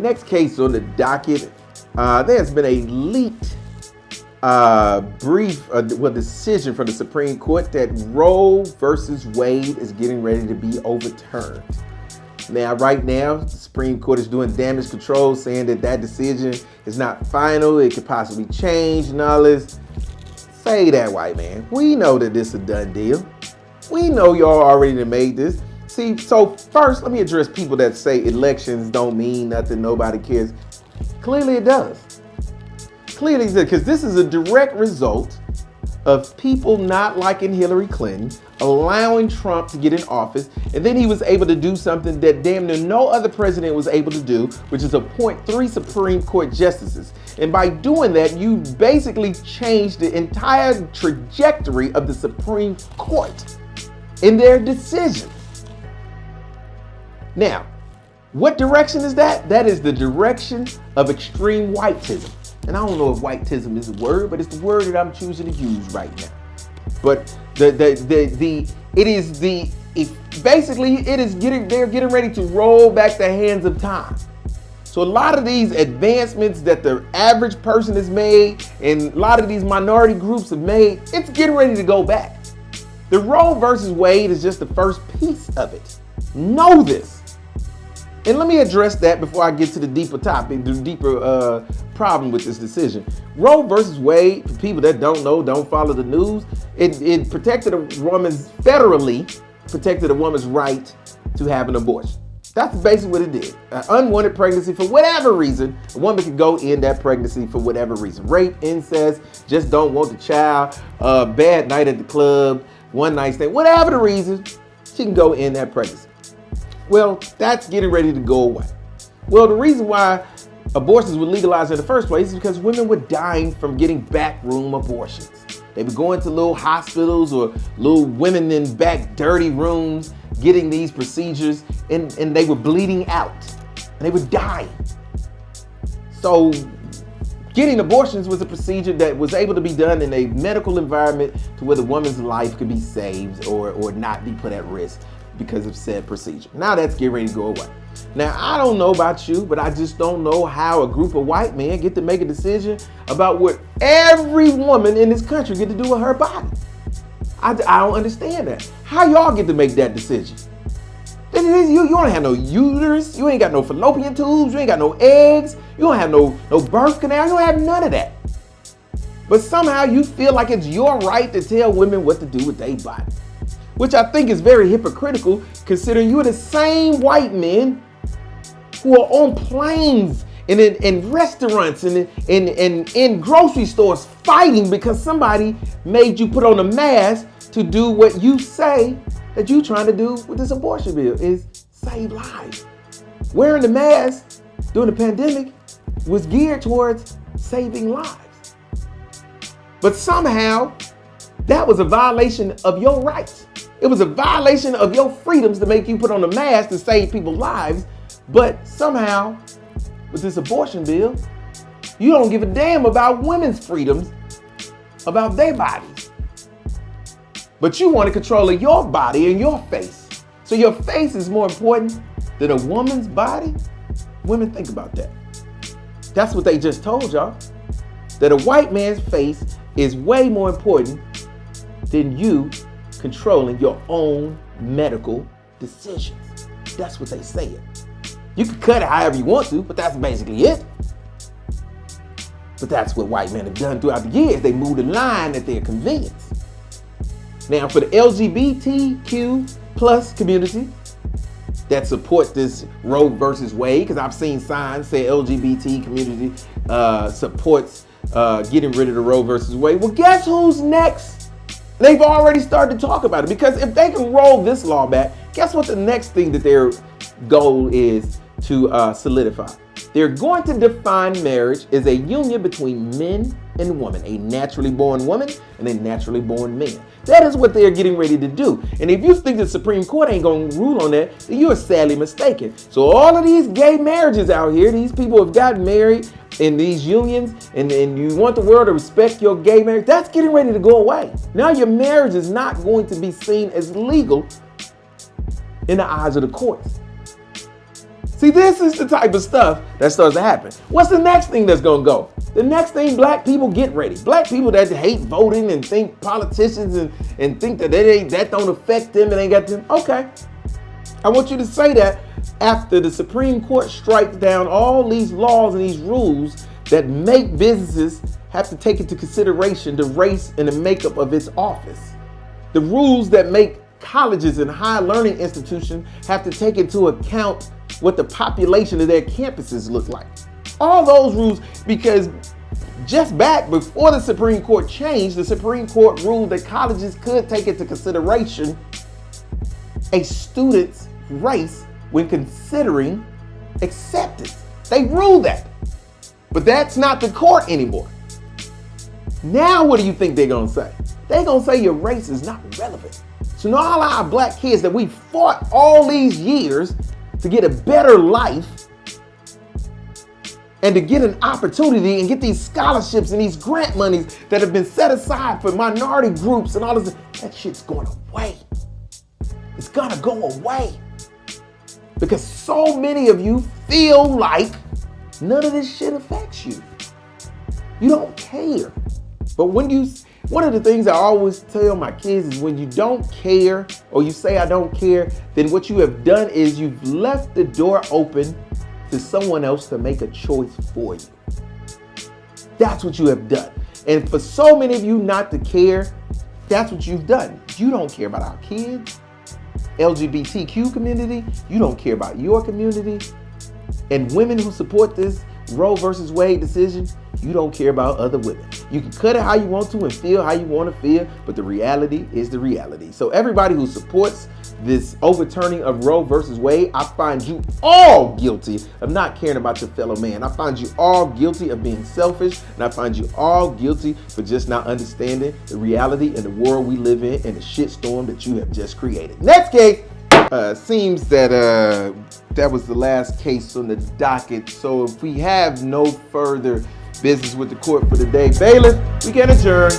next case on the docket, there's been a leaked decision from the Supreme Court that Roe versus Wade is getting ready to be overturned. Now, right now, the Supreme Court is doing damage control, saying that decision is not final. It could possibly change and all this. Say that, white man. We know that this is a done deal. We know y'all already made this. See, so first, let me address people that say elections don't mean nothing, nobody cares. Clearly it does. Clearly it does, because this is a direct result of people not liking Hillary Clinton, allowing Trump to get in office, and then he was able to do something that damn near no other president was able to do, which is appoint 3 Supreme Court justices. And by doing that, you basically changed the entire trajectory of the Supreme Court in their decision. Now, what direction is that? That is the direction of extreme whiteism. And I don't know if whiteism is a word, but it's the word that I'm choosing to use right now. But they're getting ready to roll back the hands of time. So a lot of these advancements that the average person has made and a lot of these minority groups have made, it's getting ready to go back. The Roe versus Wade is just the first piece of it. Know this. And let me address that before I get to the deeper topic, the deeper problem with this decision. Roe versus Wade, for people that don't know, don't follow the news, it protected federally protected a woman's right to have an abortion. That's basically what it did. An unwanted pregnancy, for whatever reason, a woman could go in that pregnancy for whatever reason. Rape, incest, just don't want the child, bad night at the club, one night stand, whatever the reason, she can go in that pregnancy. Well, that's getting ready to go away. Well, the reason why abortions were legalized in the first place is because women were dying from getting backroom abortions. They would go into little hospitals or little women in back dirty rooms getting these procedures, and they were bleeding out and they were dying. So getting abortions was a procedure that was able to be done in a medical environment to where the woman's life could be saved or not be put at risk because of said procedure. Now that's getting ready to go away. Now, I don't know about you, but I just don't know how a group of white men get to make a decision about what every woman in this country get to do with her body. I don't understand that. How y'all get to make that decision? You don't have no uterus, you ain't got no fallopian tubes, you ain't got no eggs, you don't have no birth canal, you don't have none of that. But somehow you feel like it's your right to tell women what to do with their body. Which I think is very hypocritical, considering you're the same white men who are on planes and in restaurants and in grocery stores fighting because somebody made you put on a mask to do what you say that you're trying to do with this abortion bill, is save lives. Wearing the mask during the pandemic was geared towards saving lives. But somehow that was a violation of your rights. It was a violation of your freedoms to make you put on a mask to save people's lives. But somehow, with this abortion bill, you don't give a damn about women's freedoms, about their bodies. But you want to control your body and your face. So your face is more important than a woman's body? Women, think about that. That's what they just told y'all. That a white man's face is way more important than you controlling your own medical decisions. That's what they said. You can cut it however you want to, but that's basically it. But that's what white men have done throughout the years. They moved the line at their convenience. Now, for the LGBTQ plus community that support this Roe versus Wade, because I've seen signs say LGBT community supports getting rid of the Roe versus Wade. Well, guess who's next? They've already started to talk about it, because if they can roll this law back, guess what the next thing that their goal is to solidify? They're going to define marriage as a union between men and women, a naturally born woman and a naturally born man. That is what they're getting ready to do. And if you think the Supreme Court ain't going to rule on that, then you're sadly mistaken. So all of these gay marriages out here, these people have gotten married in these unions, and you want the world to respect your gay marriage, that's getting ready to go away. Now your marriage is not going to be seen as legal in the eyes of the courts. See, this is the type of stuff that starts to happen. What's the next thing that's gonna go? The next thing, black people get ready. Black people that hate voting and think politicians and think that that don't affect them and ain't got them. Okay, I want you to say that after the Supreme Court strikes down all these laws and these rules that make businesses have to take into consideration the race and the makeup of its office. The rules that make colleges and higher learning institutions have to take into account what the population of their campuses look like. All those rules, because just back before the Supreme Court changed, the Supreme Court ruled that colleges could take into consideration a student's race when considering acceptance. They ruled that. But that's not the court anymore. Now what do you think they're gonna say? They're gonna say your race is not relevant. So now all our black kids that we fought all these years to get a better life and to get an opportunity and get these scholarships and these grant monies that have been set aside for minority groups and all this, that shit's going away. It's gonna go away. Because so many of you feel like none of this shit affects you. You don't care. But one of the things I always tell my kids is when you don't care or you say I don't care, then what you have done is you've left the door open to someone else to make a choice for you. That's what you have done. And for so many of you not to care, that's what you've done. You don't care about our kids, LGBTQ community. You don't care about your community. And women who support this Roe versus Wade decision, you don't care about other women. You can cut it how you want to and feel how you want to feel, but the reality is the reality. So everybody who supports this overturning of Roe versus Wade, I find you all guilty of not caring about your fellow man. I find you all guilty of being selfish, and I find you all guilty for just not understanding the reality and the world we live in and the shitstorm that you have just created. Next case. Seems that that was the last case on the docket. So if we have no further business with the court for the day, bailiff, we can adjourn.